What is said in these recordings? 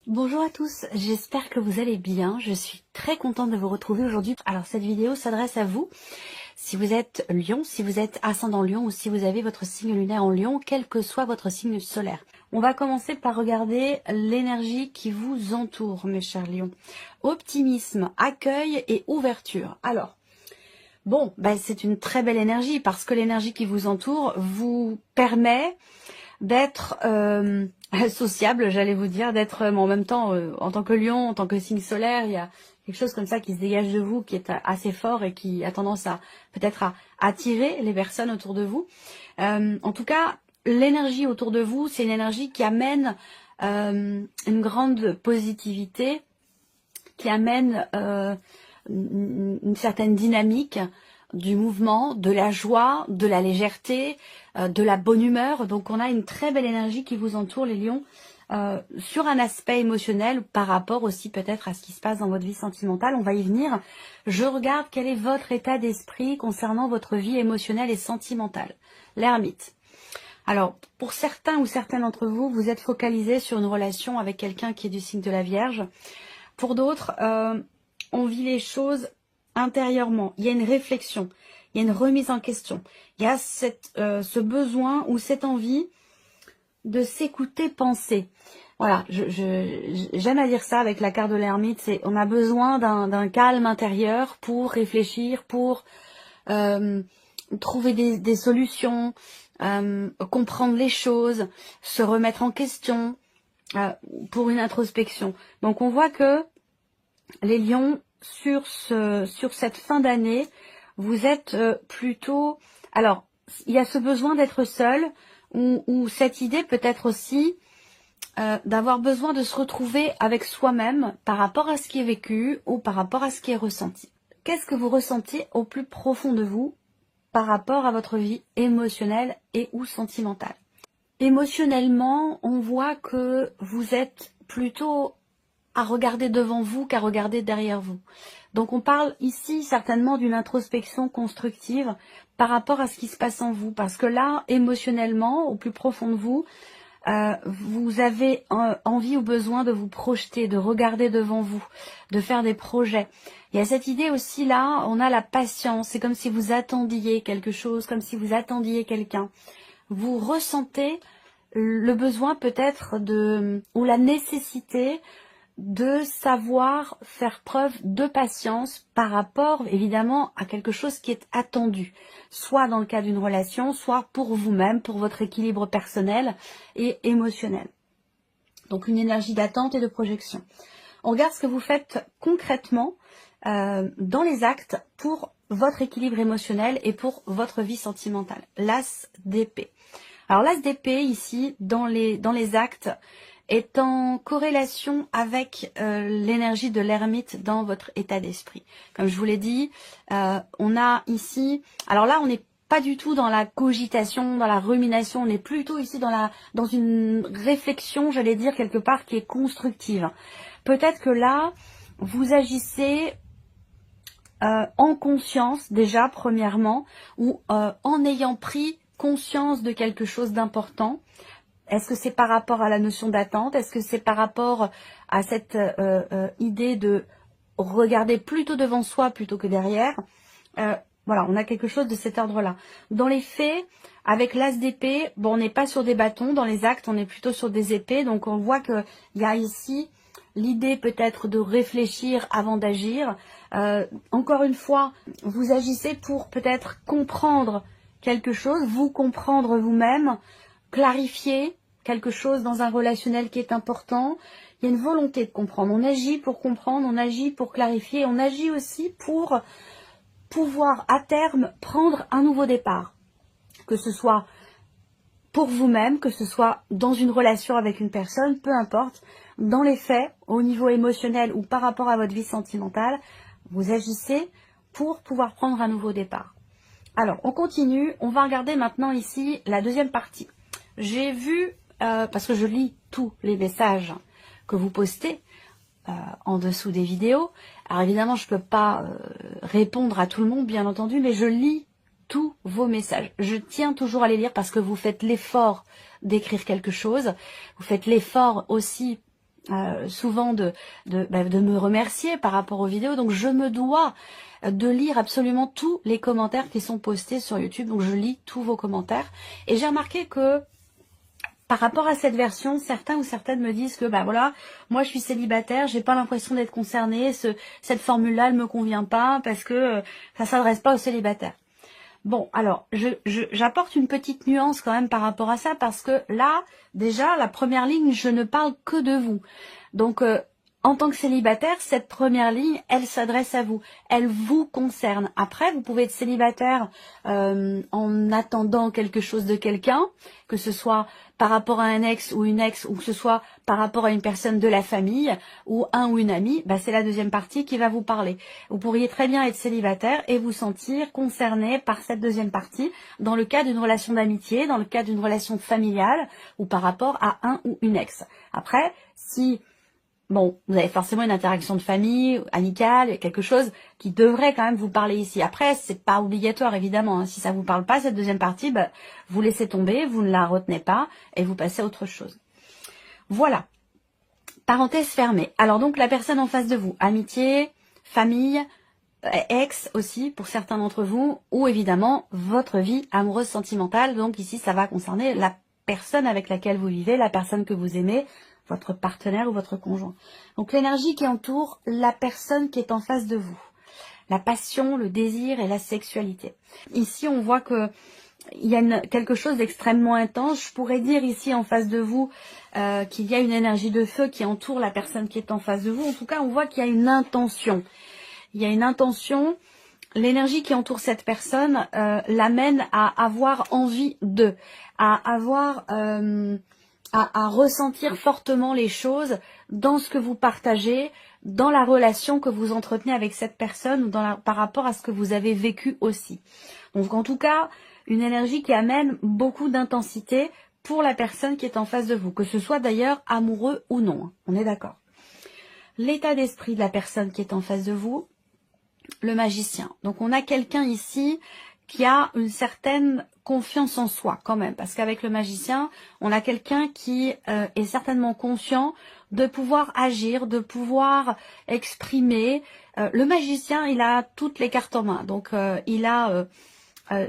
Bonjour à tous, j'espère que vous allez bien. Je suis très contente de vous retrouver aujourd'hui. Alors cette vidéo s'adresse à vous. Si vous êtes Lion, si vous êtes ascendant Lion ou si vous avez votre signe lunaire en Lion, quel que soit votre signe solaire. On va commencer par regarder l'énergie qui vous entoure, mes chers Lions. Optimisme, accueil et ouverture. Alors, bon, c'est une très belle énergie parce que l'énergie qui vous entoure vous permet d'être sociable, j'allais vous dire, d'être mais en même temps, en tant que lion, en tant que signe solaire, il y a quelque chose comme ça qui se dégage de vous, qui est assez fort et qui a tendance à peut-être à attirer les personnes autour de vous. En tout cas, l'énergie autour de vous, c'est une énergie qui amène une grande positivité, qui amène une certaine dynamique du mouvement, de la joie, de la légèreté, de la bonne humeur. Donc on a une très belle énergie qui vous entoure, les lions, sur un aspect émotionnel par rapport aussi peut-être à ce qui se passe dans votre vie sentimentale. On va y venir. Je regarde quel est votre état d'esprit concernant votre vie émotionnelle et sentimentale. L'ermite. Alors, pour certains ou certaines d'entre vous, vous êtes focalisés sur une relation avec quelqu'un qui est du signe de la Vierge. Pour d'autres, on vit les choses intérieurement. Il y a une réflexion, il y a une remise en question. Il y a ce besoin ou cette envie de s'écouter penser. Voilà, j'aime à dire ça avec la carte de l'ermite, c'est on a besoin d'un calme intérieur pour réfléchir, pour trouver des solutions, comprendre les choses, se remettre en question, pour une introspection. Donc on voit que les lions, sur cette fin d'année, vous êtes plutôt... Alors, il y a ce besoin d'être seul, ou cette idée peut-être aussi d'avoir besoin de se retrouver avec soi-même par rapport à ce qui est vécu ou par rapport à ce qui est ressenti. Qu'est-ce que vous ressentez au plus profond de vous par rapport à votre vie émotionnelle et ou sentimentale? Émotionnellement, on voit que vous êtes plutôt à regarder devant vous qu'à regarder derrière vous. Donc on parle ici certainement d'une introspection constructive par rapport à ce qui se passe en vous. Parce que là, émotionnellement, au plus profond de vous, vous avez envie ou besoin de vous projeter, de regarder devant vous, de faire des projets. Il y a cette idée aussi là, on a la patience. C'est comme si vous attendiez quelque chose, comme si vous attendiez quelqu'un. Vous ressentez le besoin peut-être ou la nécessité de savoir faire preuve de patience par rapport évidemment à quelque chose qui est attendu, soit dans le cas d'une relation, soit pour vous-même, pour votre équilibre personnel et émotionnel. Donc une énergie d'attente et de projection. On regarde ce que vous faites concrètement dans les actes pour votre équilibre émotionnel et pour votre vie sentimentale. L'as d'épée. Alors l'as d'épée ici, dans les actes, est en corrélation avec l'énergie de l'ermite dans votre état d'esprit. Comme je vous l'ai dit, on a ici... Alors là, on n'est pas du tout dans la cogitation, dans la rumination, on est plutôt ici dans une réflexion, j'allais dire, quelque part, qui est constructive. Peut-être que là, vous agissez en conscience, déjà, premièrement, ou en ayant pris conscience de quelque chose d'important. Est-ce que c'est par rapport à la notion d'attente? Est-ce que c'est par rapport à cette idée de regarder plutôt devant soi plutôt que derrière? Voilà, on a quelque chose de cet ordre-là. Dans les faits, avec l'as d'épée, bon, on n'est pas sur des bâtons. Dans les actes, on est plutôt sur des épées. Donc, on voit qu'il y a ici l'idée peut-être de réfléchir avant d'agir. Encore une fois, vous agissez pour peut-être comprendre quelque chose, vous comprendre vous-même, clarifier quelque chose dans un relationnel qui est important. Il y a une volonté de comprendre. On agit pour comprendre, on agit pour clarifier, on agit aussi pour pouvoir à terme prendre un nouveau départ. Que ce soit pour vous-même, que ce soit dans une relation avec une personne, peu importe. Dans les faits, au niveau émotionnel ou par rapport à votre vie sentimentale, vous agissez pour pouvoir prendre un nouveau départ. Alors, on continue. On va regarder maintenant ici la deuxième partie. J'ai vu, parce que je lis tous les messages que vous postez en dessous des vidéos. Alors évidemment, je ne peux pas répondre à tout le monde, bien entendu, mais je lis tous vos messages. Je tiens toujours à les lire parce que vous faites l'effort d'écrire quelque chose. Vous faites l'effort aussi souvent de me remercier par rapport aux vidéos. Donc je me dois de lire absolument tous les commentaires qui sont postés sur YouTube. Donc je lis tous vos commentaires. Et j'ai remarqué que par rapport à cette version, certains ou certaines me disent que voilà, moi je suis célibataire, j'ai pas l'impression d'être concernée, cette formule-là, elle me convient pas parce que ça s'adresse pas aux célibataires. Bon, alors, j'apporte une petite nuance quand même par rapport à ça, parce que là, déjà, la première ligne, je ne parle que de vous. Donc, en tant que célibataire, cette première ligne, elle s'adresse à vous. Elle vous concerne. Après, vous pouvez être célibataire en attendant quelque chose de quelqu'un, que ce soit par rapport à un ex, ou que ce soit par rapport à une personne de la famille, ou un ou une amie, c'est la deuxième partie qui va vous parler. Vous pourriez très bien être célibataire et vous sentir concerné par cette deuxième partie, dans le cas d'une relation d'amitié, dans le cas d'une relation familiale, ou par rapport à un ou une ex. Après, si bon, vous avez forcément une interaction de famille, amicale, quelque chose qui devrait quand même vous parler ici. Après, c'est pas obligatoire, évidemment. Si ça vous parle pas, cette deuxième partie, vous laissez tomber, vous ne la retenez pas et vous passez à autre chose. Voilà. Parenthèse fermée. Alors donc, la personne en face de vous, amitié, famille, ex aussi, pour certains d'entre vous, ou évidemment, votre vie amoureuse sentimentale. Donc ici, ça va concerner la personne avec laquelle vous vivez, la personne que vous aimez, votre partenaire ou votre conjoint. Donc l'énergie qui entoure la personne qui est en face de vous. La passion, le désir et la sexualité. Ici, on voit que il y a quelque chose d'extrêmement intense. Je pourrais dire ici en face de vous qu'il y a une énergie de feu qui entoure la personne qui est en face de vous. En tout cas, on voit qu'il y a une intention. Il y a une intention. L'énergie qui entoure cette personne l'amène à avoir envie d'eux, à avoir... à ressentir fortement les choses dans ce que vous partagez, dans la relation que vous entretenez avec cette personne ou par rapport à ce que vous avez vécu aussi. Donc en tout cas, une énergie qui amène beaucoup d'intensité pour la personne qui est en face de vous, que ce soit d'ailleurs amoureux ou non, on est d'accord. L'état d'esprit de la personne qui est en face de vous, le magicien. Donc on a quelqu'un ici qui a une certaine confiance en soi quand même, parce qu'avec le magicien, on a quelqu'un qui est certainement conscient de pouvoir agir, de pouvoir exprimer. Le magicien, il a toutes les cartes en main, donc il a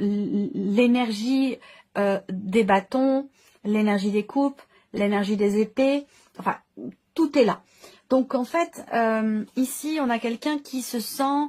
l'énergie des bâtons, l'énergie des coupes, l'énergie des épées, enfin, tout est là. Donc en fait, ici, on a quelqu'un qui se sent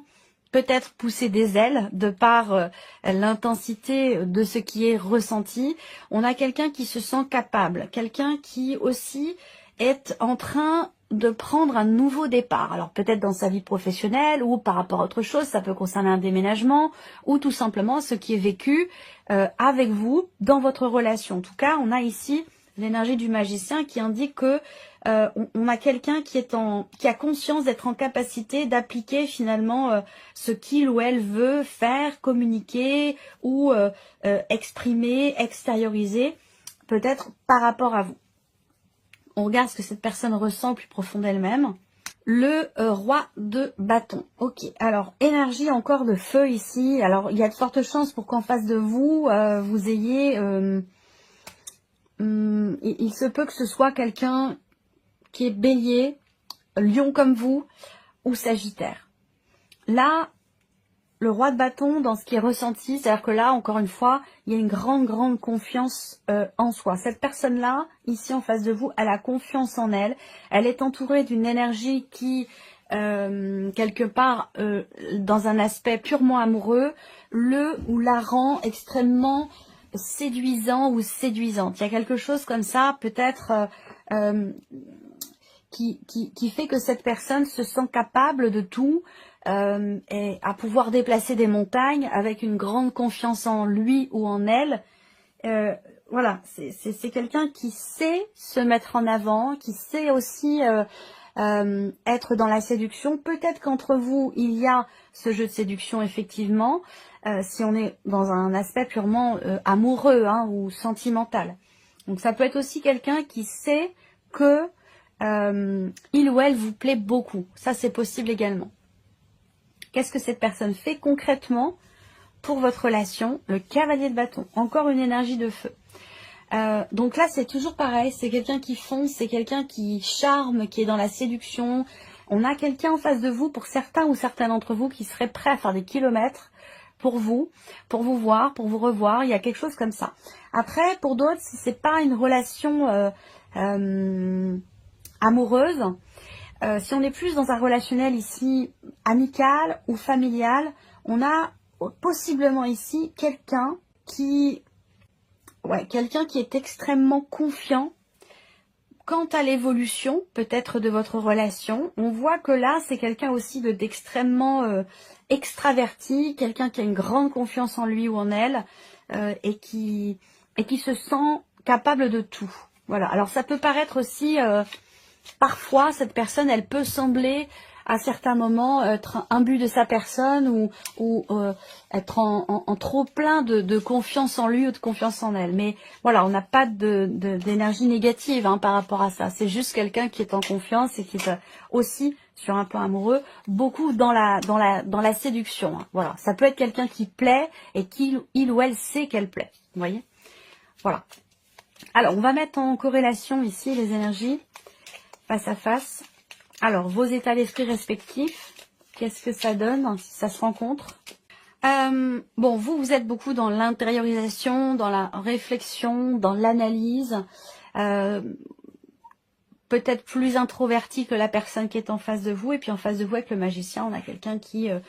peut-être pousser des ailes de par l'intensité de ce qui est ressenti. On a quelqu'un qui se sent capable, quelqu'un qui aussi est en train de prendre un nouveau départ. Alors peut-être dans sa vie professionnelle ou par rapport à autre chose, ça peut concerner un déménagement ou tout simplement ce qui est vécu avec vous dans votre relation. En tout cas, on a ici l'énergie du magicien qui indique que on a quelqu'un qui a conscience d'être en capacité d'appliquer finalement ce qu'il ou elle veut faire, communiquer ou exprimer, extérioriser, peut-être par rapport à vous. On regarde ce que cette personne ressent plus profond d'elle-même. Le roi de bâton. Ok, alors énergie encore de feu ici. Alors il y a de fortes chances pour qu'en face de vous, vous ayez... il se peut que ce soit quelqu'un qui est bélier, lion comme vous, ou sagittaire. Là, le roi de bâton, dans ce qui est ressenti, c'est-à-dire que là, encore une fois, il y a une grande confiance en soi. Cette personne-là, ici en face de vous, elle a confiance en elle. Elle est entourée d'une énergie qui, quelque part, dans un aspect purement amoureux, le ou la rend extrêmement séduisant ou séduisante. Il y a quelque chose comme ça, peut-être... qui fait que cette personne se sent capable de tout et à pouvoir déplacer des montagnes avec une grande confiance en lui ou en elle. Voilà, c'est quelqu'un qui sait se mettre en avant, qui sait aussi être dans la séduction. Peut-être qu'entre vous, il y a ce jeu de séduction, effectivement, si on est dans un aspect purement amoureux ou sentimental. Donc ça peut être aussi quelqu'un qui sait que il ou elle vous plaît beaucoup. Ça, c'est possible également. Qu'est-ce que cette personne fait concrètement pour votre relation? Le cavalier de bâton. Encore une énergie de feu. Donc là, c'est toujours pareil, c'est quelqu'un qui fonce, c'est quelqu'un qui charme, qui est dans la séduction. On a quelqu'un en face de vous, pour certains ou certains d'entre vous, qui serait prêt à faire des kilomètres pour vous voir, pour vous revoir. Il y a quelque chose comme ça. Après, pour d'autres, si c'est pas une relation amoureuse, si on est plus dans un relationnel ici amical ou familial, on a possiblement ici quelqu'un qui est extrêmement confiant quant à l'évolution peut-être de votre relation. On voit que là, c'est quelqu'un aussi d'extrêmement extraverti, quelqu'un qui a une grande confiance en lui ou en elle et qui se sent capable de tout. Voilà. Alors ça peut paraître aussi, parfois, cette personne, elle peut sembler à certains moments être imbue de sa personne ou être en trop plein de confiance en lui ou de confiance en elle. Mais voilà, on n'a pas d'énergie négative par rapport à ça. C'est juste quelqu'un qui est en confiance et qui est aussi, sur un plan amoureux, beaucoup dans la séduction. Voilà, ça peut être quelqu'un qui plaît et il ou elle sait qu'elle plaît. Vous voyez? Voilà. Alors, on va mettre en corrélation ici les énergies face à face. Alors, vos états d'esprit respectifs, qu'est-ce que ça donne si ça se rencontre? Bon, vous êtes beaucoup dans l'intériorisation, dans la réflexion, dans l'analyse, peut-être plus introverti que la personne qui est en face de vous. Et puis en face de vous, avec le magicien, on a quelqu'un qui a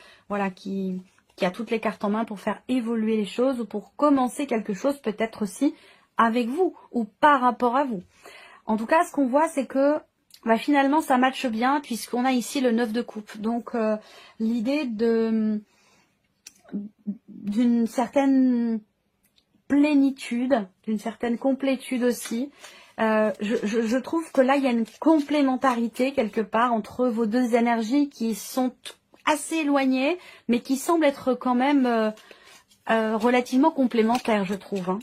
toutes les cartes en main pour faire évoluer les choses ou pour commencer quelque chose, peut-être aussi avec vous ou par rapport à vous. En tout cas, ce qu'on voit, c'est que finalement, ça matche bien puisqu'on a ici le 9 de coupe. Donc, l'idée d'une certaine plénitude, d'une certaine complétude aussi. Je trouve que là, il y a une complémentarité quelque part entre vos deux énergies qui sont assez éloignées, mais qui semblent être quand même relativement complémentaires, je trouve.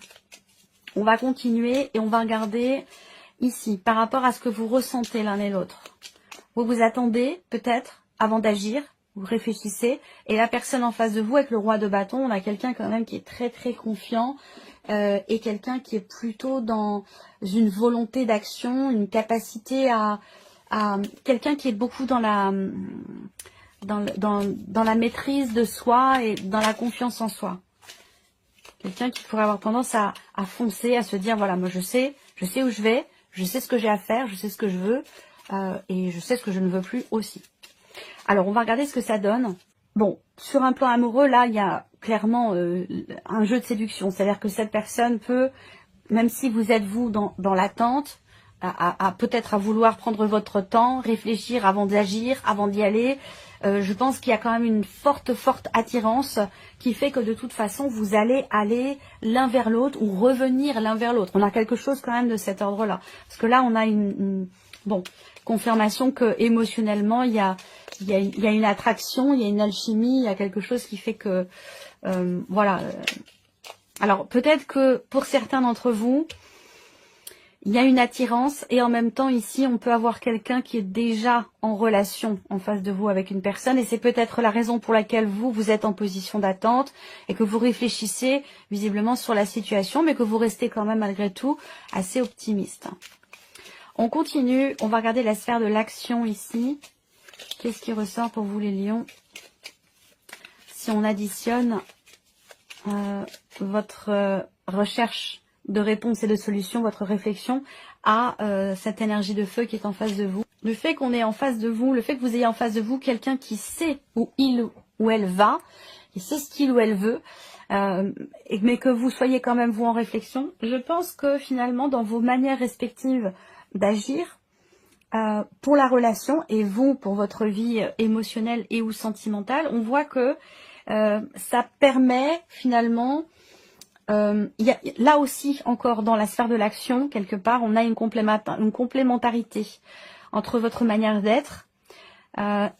On va continuer et on va regarder ici, par rapport à ce que vous ressentez l'un et l'autre. Vous vous attendez peut-être avant d'agir, vous réfléchissez, et la personne en face de vous, avec le roi de bâton, on a quelqu'un quand même qui est très très confiant, et quelqu'un qui est plutôt dans une volonté d'action, une capacité à quelqu'un qui est beaucoup dans la maîtrise de soi et dans la confiance en soi. Quelqu'un qui pourrait avoir tendance à foncer, à se dire, voilà, moi je sais où je vais, je sais ce que j'ai à faire, je sais ce que je veux, et je sais ce que je ne veux plus aussi. Alors, on va regarder ce que ça donne. Bon, sur un plan amoureux, là, il y a clairement un jeu de séduction. C'est-à-dire que cette personne peut, même si vous êtes vous dans l'attente, peut-être à vouloir prendre votre temps, réfléchir avant d'agir, avant d'y aller. Je pense qu'il y a quand même une forte attirance qui fait que de toute façon, vous allez aller l'un vers l'autre ou revenir l'un vers l'autre. On a quelque chose quand même de cet ordre-là. Parce que là, on a une confirmation que émotionnellement, il y a une attraction, il y a une alchimie, il y a quelque chose qui fait que, voilà. Alors, peut-être que pour certains d'entre vous, il y a une attirance et en même temps ici on peut avoir quelqu'un qui est déjà en relation en face de vous avec une personne et c'est peut-être la raison pour laquelle vous êtes en position d'attente et que vous réfléchissez visiblement sur la situation mais que vous restez quand même malgré tout assez optimiste. On continue, on va regarder la sphère de l'action ici. Qu'est-ce qui ressort pour vous les lions? Si on additionne votre recherche de réponse et de solution, votre réflexion à cette énergie de feu qui est en face de vous. Le fait qu'on est en face de vous, le fait que vous ayez en face de vous quelqu'un qui sait où il ou elle va, qui sait ce qu'il ou elle veut, mais que vous soyez quand même vous en réflexion, je pense que finalement dans vos manières respectives d'agir pour la relation et vous pour votre vie émotionnelle et ou sentimentale, on voit que ça permet finalement là aussi, encore dans la sphère de l'action, quelque part, on a une complémentarité entre votre manière d'être alors,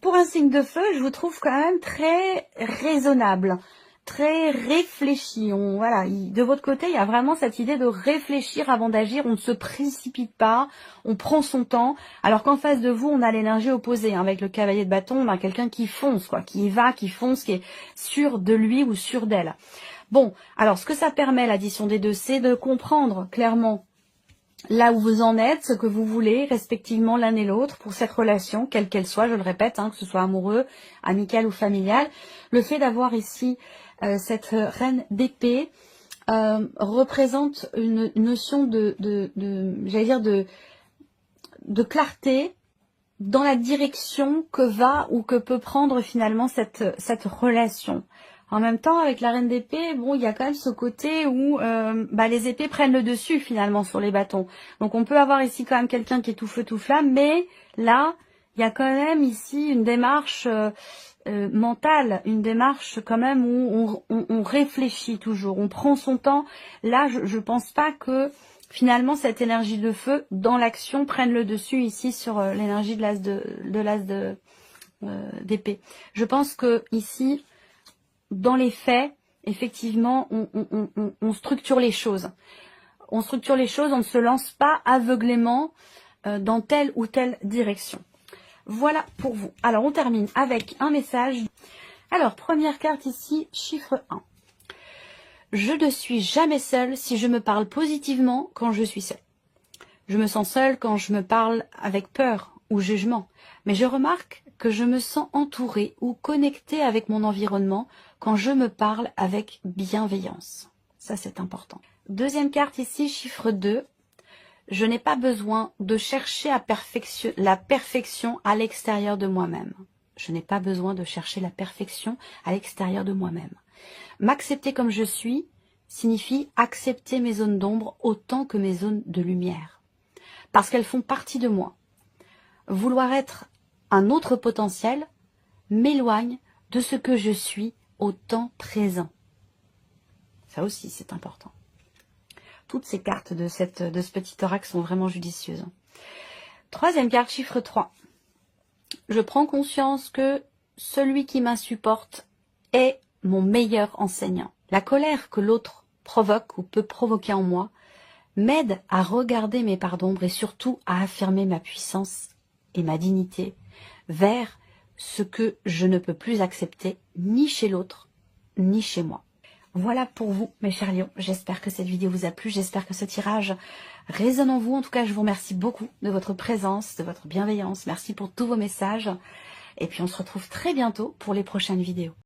pour un signe de feu, je vous trouve quand même très raisonnable, très réfléchi. De votre côté, il y a vraiment cette idée de réfléchir avant d'agir. On ne se précipite pas, on prend son temps. Alors qu'en face de vous, on a l'énergie opposée. Avec le cavalier de bâton, on a quelqu'un qui fonce, qui y va, qui fonce, qui est sûr de lui ou sûr d'elle. Bon, alors ce que ça permet, l'addition des deux, c'est de comprendre clairement là où vous en êtes, ce que vous voulez respectivement l'un et l'autre pour cette relation, quelle qu'elle soit, je le répète, que ce soit amoureux, amical ou familial. Le fait d'avoir ici cette reine d'épée représente une notion j'allais dire de clarté dans la direction que va ou que peut prendre finalement cette relation. En même temps, avec la reine d'épée, bon, il y a quand même ce côté où les épées prennent le dessus finalement sur les bâtons. Donc on peut avoir ici quand même quelqu'un qui est tout feu tout flamme, mais là, il y a quand même ici une démarche mentale, une démarche quand même où on réfléchit toujours, on prend son temps. Là, je pense pas que finalement cette énergie de feu dans l'action prenne le dessus ici sur l'énergie de l'as d'épée. Je pense que ici, dans les faits, effectivement, on structure les choses. On structure les choses, on ne se lance pas aveuglément dans telle ou telle direction. Voilà pour vous. Alors, on termine avec un message. Alors, première carte ici, chiffre 1. Je ne suis jamais seule si je me parle positivement quand je suis seule. Je me sens seule quand je me parle avec peur ou jugement. Mais je remarque que je me sens entourée ou connectée avec mon environnement quand je me parle avec bienveillance. Ça, c'est important. Deuxième carte ici, chiffre 2. Je n'ai pas besoin de chercher la perfection à l'extérieur de moi-même. Je n'ai pas besoin de chercher la perfection à l'extérieur de moi-même. M'accepter comme je suis signifie accepter mes zones d'ombre autant que mes zones de lumière. Parce qu'elles font partie de moi. Vouloir être un autre potentiel m'éloigne de ce que je suis au temps présent. Ça aussi, c'est important. Toutes ces cartes de ce petit oracle sont vraiment judicieuses. Troisième carte, chiffre 3. Je prends conscience que celui qui m'insupporte est mon meilleur enseignant. La colère que l'autre provoque ou peut provoquer en moi m'aide à regarder mes parts d'ombre et surtout à affirmer ma puissance et ma dignité vers ce que je ne peux plus accepter ni chez l'autre ni chez moi. Voilà pour vous, mes chers lions. J'espère que cette vidéo vous a plu. J'espère que ce tirage résonne en vous. En tout cas, je vous remercie beaucoup de votre présence, de votre bienveillance. Merci pour tous vos messages. Et puis, on se retrouve très bientôt pour les prochaines vidéos.